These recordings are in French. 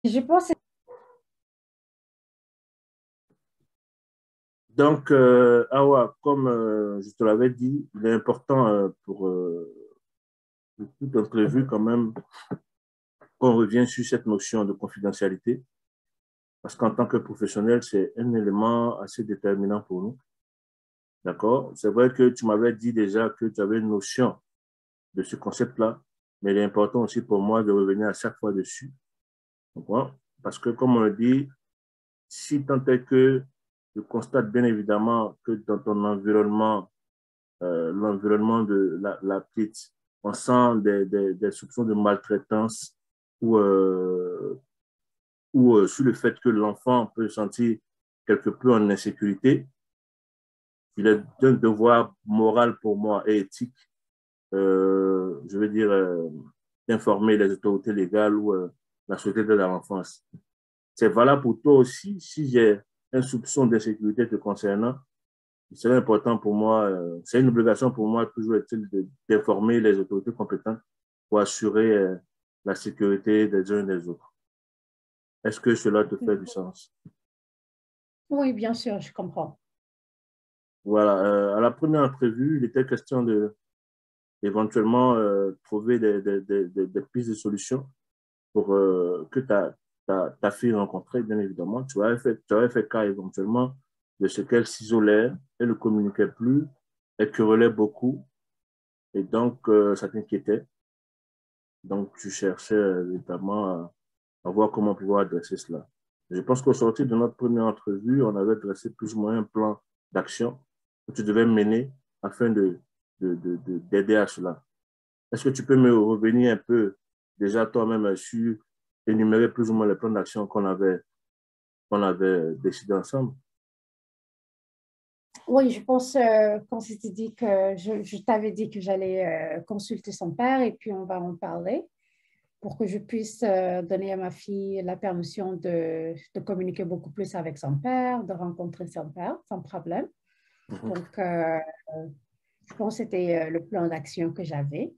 Je pense. Donc, Awa, comme je te l'avais dit, il est important pour tout imprévu quand même qu'on revienne sur cette notion de confidentialité, parce qu'en tant que professionnel, c'est un élément assez déterminant pour nous. D'accord? C'est vrai que tu m'avais dit déjà que tu avais une notion de ce concept-là, mais il est important aussi pour moi de revenir à chaque fois dessus. D'accord? Parce que, comme on le dit, si tant est que je constate bien évidemment que dans ton environnement, l'environnement de la petite, on sent des soupçons de maltraitance ou sur le fait que l'enfant peut se sentir quelque peu en insécurité, il est d'un devoir moral pour moi et éthique, je veux dire, d'informer les autorités légales ou la société de l'enfance. C'est valable pour toi aussi. Si j'ai un soupçon d'insécurité te concernant, c'est important pour moi, c'est une obligation pour moi toujours d'informer les autorités compétentes pour assurer la sécurité des uns et des autres. Est-ce que cela te fait du sens? Oui, bien sûr, je comprends. Voilà, à la première entrevue, il était question de éventuellement trouver des pistes de solutions pour que ta fille rencontrée, bien évidemment. Tu avais fait cas éventuellement de ce qu'elle s'isolait, elle ne communiquait plus, elle querellait beaucoup, et donc ça t'inquiétait. Donc tu cherchais notamment à voir comment pouvoir adresser cela. Je pense qu'au sortir de notre première entrevue, on avait dressé plus ou moins un plan d'action que tu devais mener afin d'aider à cela. Est-ce que tu peux me revenir un peu déjà toi-même sur énumérer plus ou moins les plans d'action qu'on avait décidé ensemble? Oui, je pense qu'on s'était dit que je t'avais dit que j'allais consulter son père et puis on va en parler pour que je puisse donner à ma fille la permission de communiquer beaucoup plus avec son père, de rencontrer son père sans problème. Donc, je pense que c'était le plan d'action que j'avais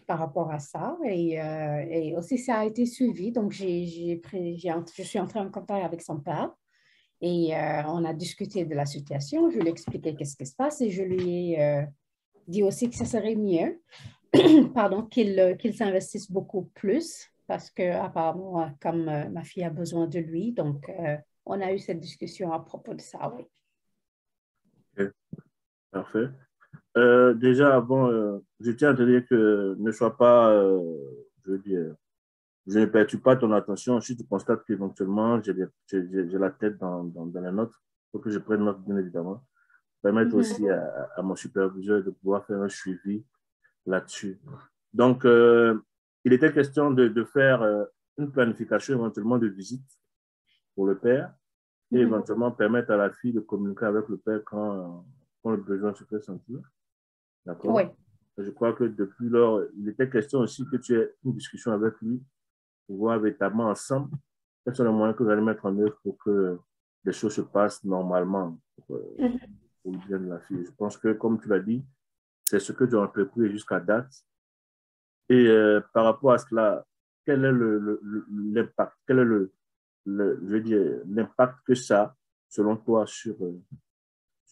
par rapport à ça. Et aussi, ça a été suivi. Donc, je suis entrée en contact avec son père et on a discuté de la situation. Je lui ai expliqué qu'est-ce qui se passe et je lui ai dit aussi que ce serait mieux pardon, qu'il s'investisse beaucoup plus parce que apparemment, comme ma fille a besoin de lui, donc on a eu cette discussion à propos de ça, oui. Ok, parfait. Déjà, avant, je tiens à te dire que ne sois pas, je veux dire, je ne perturbe pas ton attention. Si tu constates qu'éventuellement, j'ai la tête dans la note, il faut que je prenne note, bien évidemment. Permettre aussi Mhm. à mon superviseur de pouvoir faire un suivi là-dessus. Donc, il était question de faire une planification éventuellement de visite pour le père et Mhm. éventuellement permettre à la fille de communiquer avec le père quand le besoin se fait sentir. D'accord? Oui. Je crois que depuis lors, il était question aussi que tu aies une discussion avec lui pour voir véritablement ensemble quels sont les moyens que vous allez mettre en œuvre pour que les choses se passent normalement Mhm. pour le bien de la fille. Je pense que, comme tu l'as dit, c'est ce que tu as entrepris jusqu'à date. Et par rapport à cela, quel est l'impact, quel est je veux dire, l'impact que ça a, selon toi, sur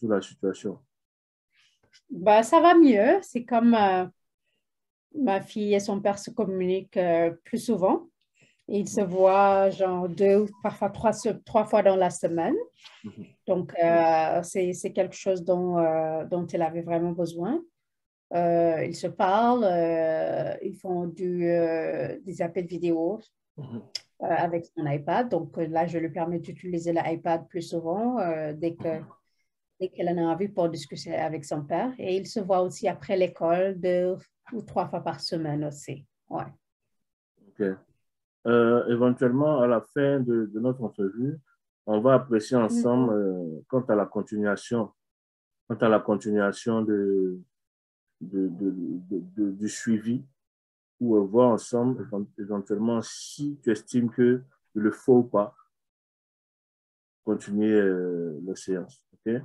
la situation? Ben, ça va mieux. C'est comme ma fille et son père se communiquent plus souvent. Ils se voient genre deux, parfois trois fois dans la semaine. Donc, c'est quelque chose dont elle avait vraiment besoin. Ils se parlent, ils font des appels vidéo avec son iPad. Donc, là, je lui permets d'utiliser l'iPad plus souvent dès qu'elle en a envie pour discuter avec son père. Et ils se voient aussi après l'école 2 ou 3 fois par semaine aussi. Ouais. Ok. Éventuellement, à la fin de notre entrevue, on va apprécier ensemble quant à la continuation du suivi ou voir ensemble éventuellement si tu estimes que il le faut ou pas continuer la séance. OK?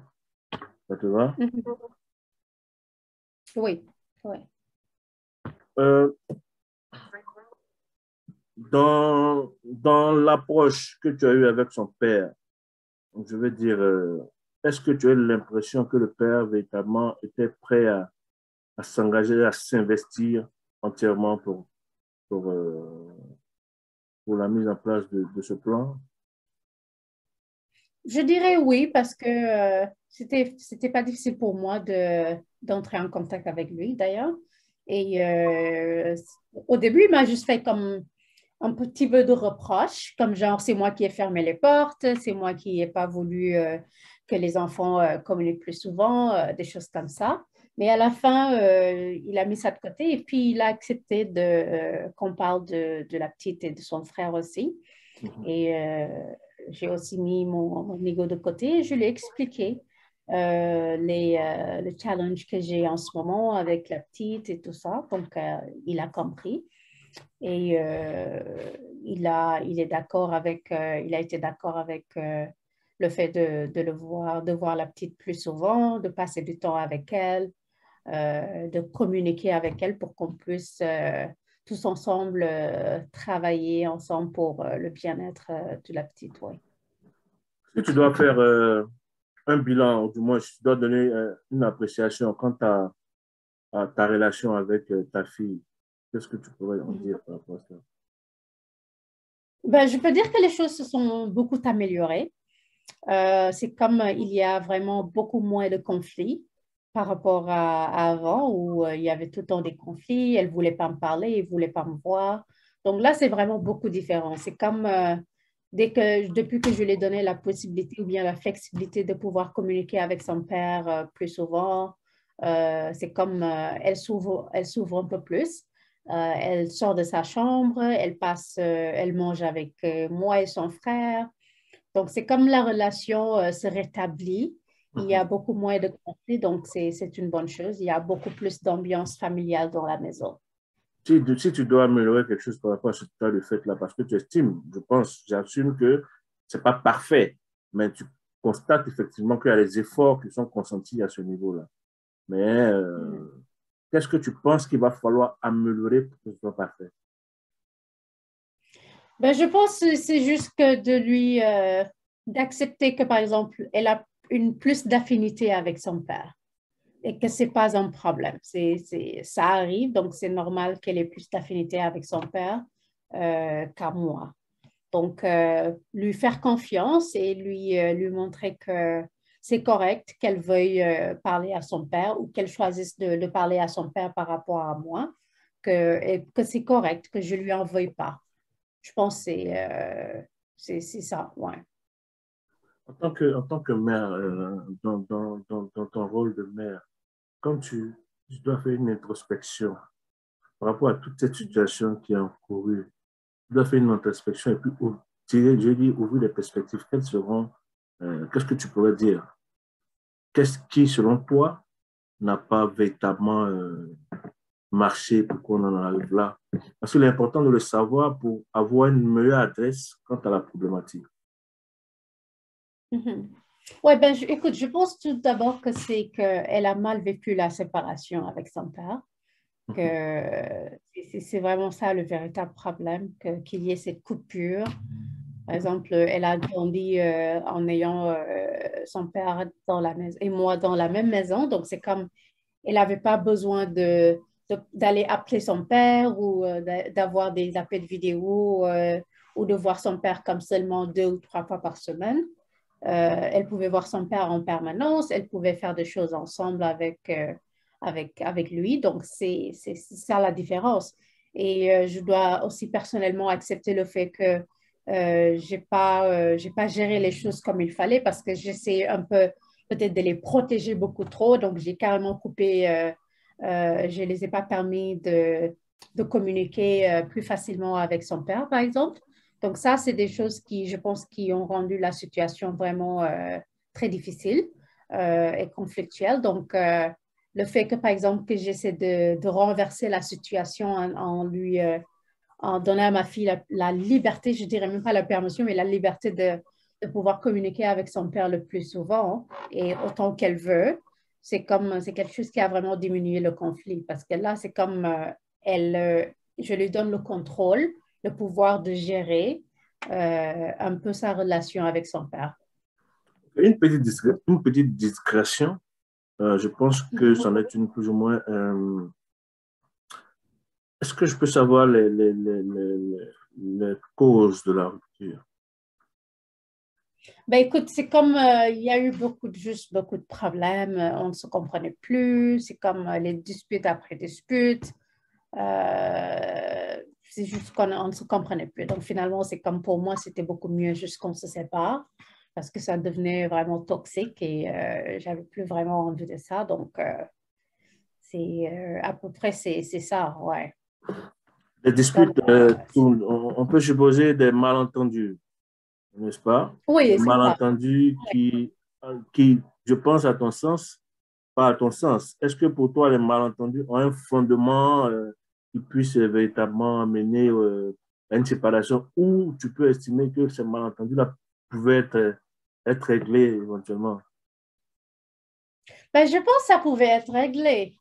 Ça te va? Mhm. Oui, oui. Euh, dans dans l'approche que tu as eue avec son père, je veux dire, est-ce que tu as l'impression que le père véritablement était prêt à s'engager, à s'investir entièrement pour, euh, pour la mise en place de ce plan? Je dirais oui parce que c'était pas difficile pour moi d'entrer en contact avec lui d'ailleurs. Et au début, il m'a juste fait comme un petit peu de reproche, comme genre c'est moi qui ai fermé les portes, c'est moi qui n'ai pas voulu que les enfants communiquent plus souvent, des choses comme ça. Mais à la fin, il a mis ça de côté et puis il a accepté qu'on parle de la petite et de son frère aussi. Mhm. Et j'ai aussi mis mon ego de côté et je lui ai expliqué le challenge que j'ai en ce moment avec la petite et tout ça. Donc, il a compris et il est d'accord il a été d'accord avec le fait de voir la petite plus souvent, de passer du temps avec elle, de communiquer avec elle pour qu'on puisse tous ensemble travailler ensemble pour le bien-être de la petite. Oui. Si tu dois faire un bilan, ou du moins, si tu dois donner une appréciation quant à ta relation avec ta fille, qu'est-ce que tu pourrais en dire par rapport à ça? Ben, je peux dire que les choses se sont beaucoup améliorées. C'est comme il y a vraiment beaucoup moins de conflits par rapport à avant où il y avait tout le temps des conflits. Elle ne voulait pas me parler, elle ne voulait pas me voir. Donc là, c'est vraiment beaucoup différent. C'est comme depuis que je lui ai donné la possibilité ou bien la flexibilité de pouvoir communiquer avec son père plus souvent, c'est comme elle s'ouvre un peu plus. Elle sort de sa chambre, elle mange avec moi et son frère. Donc, c'est comme la relation se rétablit. Il y a Mhm. beaucoup moins de conflits, donc c'est une bonne chose. Il y a beaucoup plus d'ambiance familiale dans la maison. Si tu dois améliorer quelque chose par rapport à ce que tu as de fait là, parce que tu estimes, je pense, j'assume que ce n'est pas parfait, mais tu constates effectivement qu'il y a des efforts qui sont consentis à ce niveau-là. Mais Mhm. qu'est-ce que tu penses qu'il va falloir améliorer pour que ce soit parfait? Ben, je pense que c'est juste que d'accepter que, par exemple, elle a une plus d'affinité avec son père et que c'est pas un problème. Ça arrive, donc c'est normal qu'elle ait plus d'affinité avec son père qu'à moi. Donc, lui faire confiance et lui montrer que c'est correct qu'elle veuille parler à son père ou qu'elle choisisse de parler à son père par rapport à moi, et que c'est correct, que je ne lui en veuille pas. Je pense que c'est ça, ouais. En tant que mère, dans ton rôle de mère, quand tu dois faire une introspection par rapport à toute cette situation qui est encourue, tu dois faire une introspection et puis, je dis, ouvrir les perspectives. Qu'est-ce que tu pourrais dire? Qu'est-ce qui, selon toi, n'a pas véritablement marché pour qu'on en arrive là? Parce qu'il est important de le savoir pour avoir une meilleure adresse quant à la problématique. Mhm. Ouais, ben, écoute, je pense tout d'abord que c'est qu'elle a mal vécu la séparation avec son père, que c'est vraiment ça le véritable problème, qu'il y ait cette coupure. Par exemple, elle a grandi en ayant son père dans la maison et moi dans la même maison. Donc, c'est comme elle n'avait pas besoin d'aller appeler son père ou d'avoir des appels vidéo ou de voir son père comme seulement 2 ou 3 fois par semaine. Elle pouvait voir son père en permanence, elle pouvait faire des choses ensemble avec lui. Donc, c'est ça la différence. Et je dois aussi personnellement accepter le fait que j'ai pas géré les choses comme il fallait parce que j'essaie un peu peut-être de les protéger beaucoup trop. Donc, j'ai carrément coupé, je ne les ai pas permis de communiquer plus facilement avec son père, par exemple. Donc ça, c'est des choses qui, je pense, qui ont rendu la situation vraiment très difficile et conflictuelle. Donc, le fait que, par exemple, que j'essaie de renverser la situation en donnant à ma fille la liberté, je dirais même pas la permission, mais la liberté de pouvoir communiquer avec son père le plus souvent et autant qu'elle veut, c'est quelque chose qui a vraiment diminué le conflit parce que là, c'est comme je lui donne le contrôle, le pouvoir de gérer. un peu sa relation avec son père. Une petite discrétion. Je pense que c'en est une plus ou moins. Est-ce que je peux savoir les causes de la rupture? Ben écoute, c'est comme il y a eu juste beaucoup de problèmes, on ne se comprenait plus, c'est comme les disputes après disputes, c'est juste qu'on ne se comprenait plus. Donc finalement, c'est comme pour moi, c'était beaucoup mieux juste qu'on se sépare parce que ça devenait vraiment toxique et j'avais plus vraiment envie de ça. Donc c'est à peu près c'est ça, ouais. Les C'est comme disputes, on peut supposer des malentendus, n'est-ce pas? Des oui, c'est ça. malentendus qui, je pense, à ton sens, pas à ton sens. Est-ce que pour toi, les malentendus ont un fondement qui puisse véritablement amener à une séparation ou tu peux estimer que ces malentendus-là pouvaient être réglés éventuellement? Ben, je pense que ça pouvait être réglé.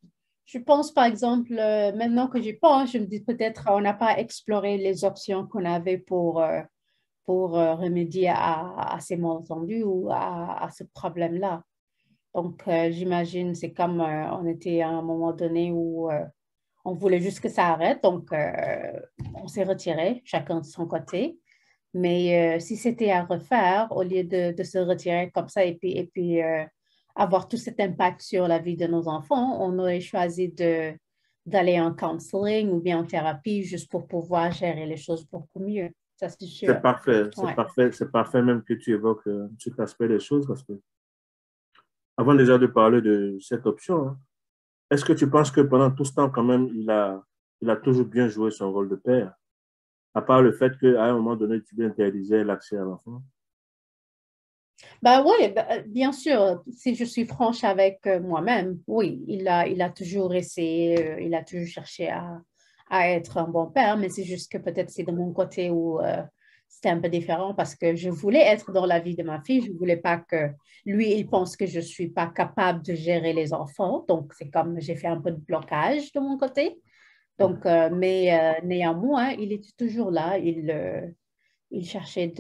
Je pense, par exemple, maintenant que j'y pense, je me dis peut-être on n'a pas exploré les options qu'on avait pour remédier à ces malentendus ou à ce problème-là. Donc, j'imagine, c'est comme on était à un moment donné où on voulait juste que ça arrête. Donc, on s'est retiré, chacun de son côté. Mais si c'était à refaire, au lieu de se retirer comme ça et puis avoir tout cet impact sur la vie de nos enfants, on aurait choisi d'aller en counseling ou bien en thérapie juste pour pouvoir gérer les choses beaucoup mieux. Ça, c'est sûr. Ouais. C'est parfait même que tu évoques cet aspect des choses parce que avant déjà de parler de cette option, hein, est-ce que tu penses que pendant tout ce temps, quand même, il a toujours bien joué son rôle de père, à part le fait qu'à un moment donné, tu lui interdisais l'accès à l'enfant? Ben oui, bien sûr, si je suis franche avec moi-même, oui, il a toujours essayé, il a toujours cherché à être un bon père, mais c'est juste que peut-être c'est de mon côté où c'était un peu différent parce que je voulais être dans la vie de ma fille, je ne voulais pas que lui, il pense que je ne suis pas capable de gérer les enfants, donc c'est comme j'ai fait un peu de blocage de mon côté. Donc, mais néanmoins, il était toujours là, il cherchait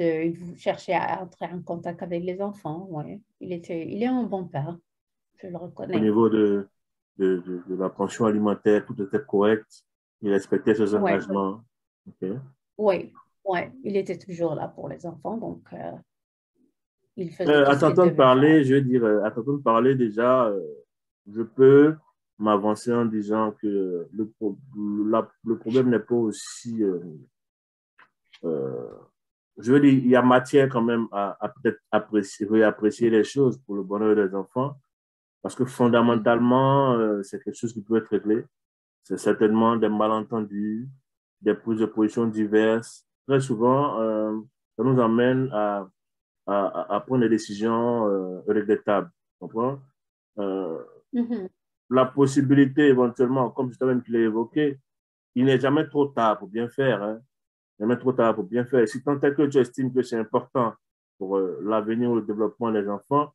à entrer en contact avec les enfants, ouais. Il est un bon père, je le Au reconnais. niveau de la pension alimentaire, tout était correct, il respectait ses Ouais, engagements. OK. ouais, ouais, il était toujours là pour les enfants, donc il faisait tout À ce qu'il t'entendre devait faire. parler, je veux dire, à t'entendre parler déjà, je peux m'avancer en disant que le problème n'est pas aussi euh, je veux dire, il y a matière quand même à peut-être réapprécier les choses pour le bonheur des enfants, parce que Mhm, fondamentalement, c'est quelque chose qui peut être réglé. C'est certainement des malentendus, des prises de position diverses. Très souvent, ça nous amène à prendre des décisions regrettables. Tu comprends? Euh, mhm, la possibilité éventuellement, comme je t'avais évoqué, il n'est jamais trop tard pour bien faire. Hein. Jamais trop tard pour bien faire. Si tant est que tu estimes que c'est important pour l'avenir ou le développement des enfants,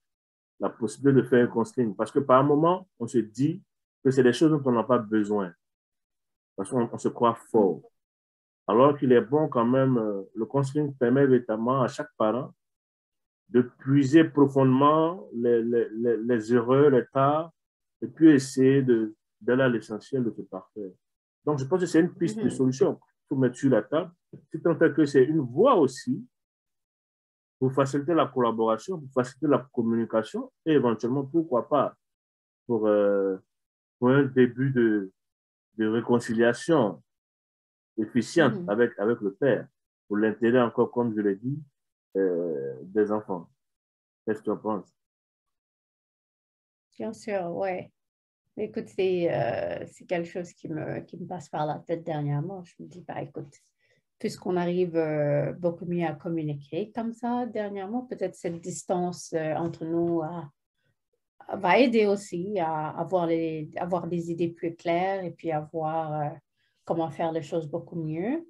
la possibilité de faire un counseling. Parce que par un moment, on se dit que c'est des choses dont on n'a pas besoin. Parce qu'on se croit fort. Alors qu'il est bon quand même, le counseling permet véritablement à chaque parent de puiser profondément les erreurs, les tares, et puis essayer d'aller à l'essentiel de ce parfait. Donc, je pense que c'est une piste de mhm, solution pour mettre sur la table. Si tant est que c'est une voie aussi pour faciliter la collaboration, pour faciliter la communication et éventuellement, pourquoi pas, pour, euh, pour un début de réconciliation efficiente mhm. avec le père, pour l'intérêt encore, comme je l'ai dit, des enfants. Qu'est-ce que tu en penses? Bien sûr, ouais. Écoute, c'est quelque chose qui me passe par la tête dernièrement. Je me dis, bah, écoute, puisqu'on arrive beaucoup mieux à communiquer comme ça dernièrement, peut-être cette distance entre nous va aider aussi à avoir des idées plus claires et puis à voir comment faire les choses beaucoup mieux.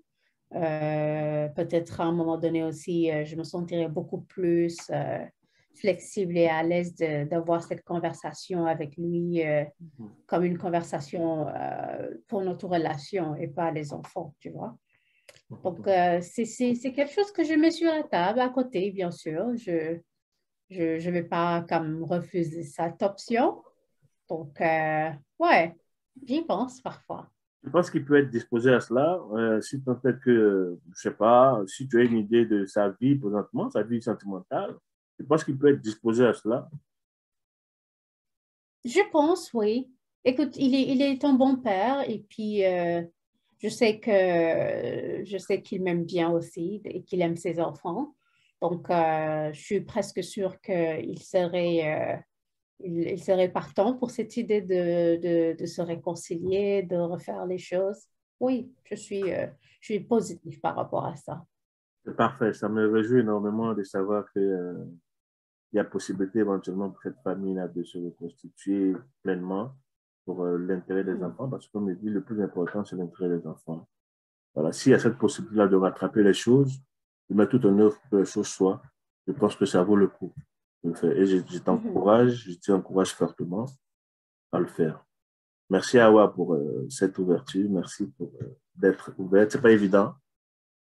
Peut-être à un moment donné aussi, je me sentirais beaucoup plus flexible et à l'aise d'avoir cette conversation avec lui comme une conversation pour notre relation et pas les enfants, tu vois. Donc, c'est quelque chose que je mets sur la table à côté, bien sûr. Je vais pas comme refuser cette option. Donc, ouais, j'y pense parfois. Je pense qu'il peut être disposé à cela, si tant est que, je sais pas, si tu as une idée de sa vie présentement, sa vie sentimentale, je pense qu'il peut être disposé à cela. Je pense, oui. Écoute, il est un bon père et puis je sais qu'il m'aime bien aussi et qu'il aime ses enfants. Donc, je suis presque sûre il serait partant pour cette idée de se réconcilier, de refaire les choses. Oui, je suis positive par rapport à ça. C'est parfait. Ça me réjouit énormément de savoir que, il y a possibilité éventuellement pour cette famille-là de se reconstituer pleinement pour l'intérêt des Mm. enfants, parce que comme je dis, le plus important, c'est l'intérêt des enfants. Voilà, s'il y a cette possibilité-là de rattraper les choses, de mettre tout en œuvre pour que les choses soient, je pense que ça vaut le coup de le faire. Et Mhm. je t'encourage fortement à le faire. Merci Awa pour cette ouverture. Merci pour d'être ouverte. C'est pas évident.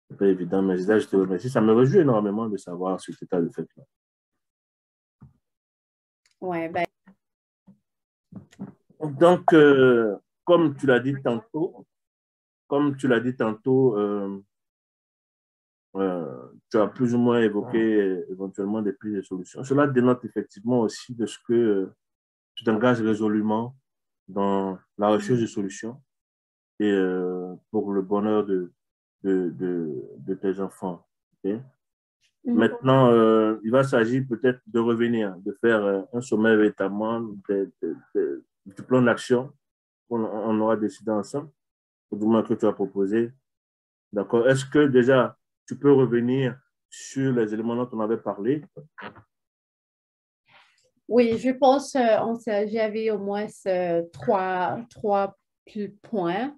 C'est pas évident, mais je te remercie. Ça me réjouit énormément de savoir cet état de fait-là. Ouais, ben, Donc, comme tu l'as dit tantôt, comme tu l'as dit tantôt, tu as plus ou moins évoqué éventuellement des pistes de solutions. Cela dénote effectivement aussi de ce que tu t'engages résolument dans la recherche mm. de solutions et pour le bonheur de tes enfants. Okay? Mhm. Maintenant, il va s'agir peut-être de revenir, de faire un sommet véritablement du plan d'action qu'on aura décidé ensemble, ou du moins que tu as proposé. D'accord. Est-ce que déjà, tu peux revenir sur les éléments dont on avait parlé? Oui, je pense j'avais au moins trois points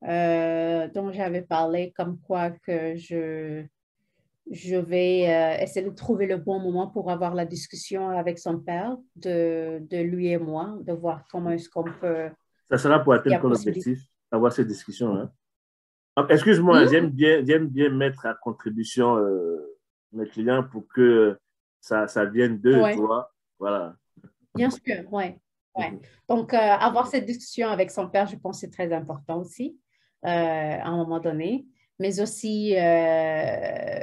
dont j'avais parlé, comme quoi que je vais essayer de trouver le bon moment pour avoir la discussion avec son père, de lui et moi, de voir comment est-ce qu'on peut, Ça sera pour il y atteindre a ton possibilité. objectif, avoir cette discussion. Hein? Ah, excuse-moi, Hmm? j'aime bien mettre à contribution mes clients pour que ça vienne d'eux, tu Oui, vois. Voilà. bien sûr, oui. Ouais. Mhm. Donc, avoir cette discussion avec son père, je pense que c'est très important aussi, à un moment donné, mais aussi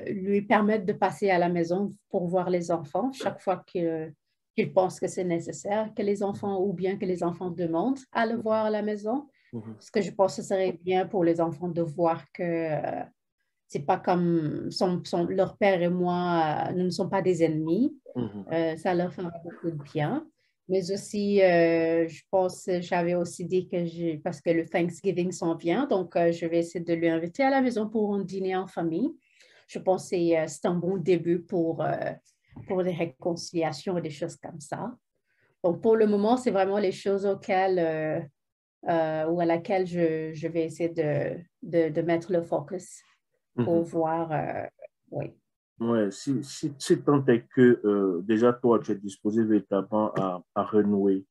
lui permettre de passer à la maison pour voir les enfants chaque fois qu'il pense que c'est nécessaire, que les enfants ou bien que les enfants demandent à le voir à la maison. Mhm. Parce que je pense que ce serait bien pour les enfants de voir que c'est pas comme leur père et moi, nous ne sommes pas des ennemis. Mhm. Ça leur fera beaucoup de bien. Mais aussi, je pense, j'avais aussi dit parce que le Thanksgiving s'en vient, donc je vais essayer de lui inviter à la maison pour un dîner en famille. Je pense que c'est un bon début pour des réconciliations et des choses comme ça. Donc, pour le moment, c'est vraiment les choses ou à laquelle je vais essayer de mettre le focus pour Mhm. voir, oui. Ouais, si tant est que déjà toi, tu es disposé véritablement à renouer,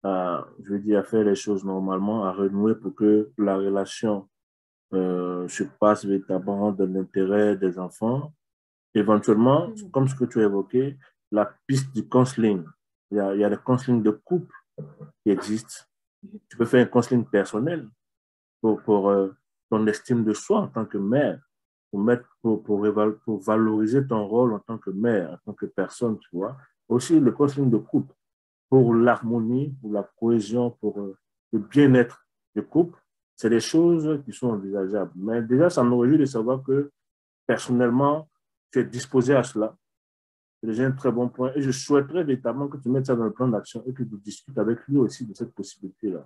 je veux dire, à faire les choses normalement, à renouer pour que la relation se passe véritablement dans l'intérêt des enfants. Éventuellement, Mhm. comme ce que tu as évoqué, la piste du counseling. Il y a le counseling de couple qui existe. Tu peux faire un counseling personnel pour ton estime de soi en tant que mère, pour valoriser ton rôle en tant que mère, en tant que personne, tu vois. Aussi le counseling de couple pour l'harmonie, pour la cohésion, pour le bien-être du couple. C'est des choses qui sont envisageables. Mais déjà, ça me réjouit de savoir que personnellement, tu es disposé à cela. C'est déjà un très bon point. Et je souhaiterais véritablement que tu mettes ça dans le plan d'action et que tu discutes avec lui aussi de cette possibilité-là.